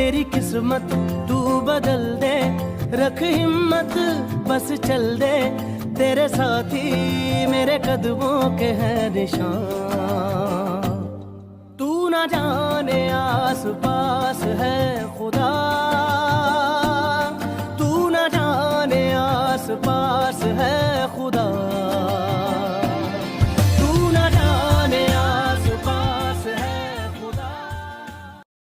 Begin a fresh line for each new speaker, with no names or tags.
मेरी किस्मत तू बदल दे, रख हिम्मत बस चल दे, तेरे साथी मेरे कदमों के हैं निशान। तू ना जाने आस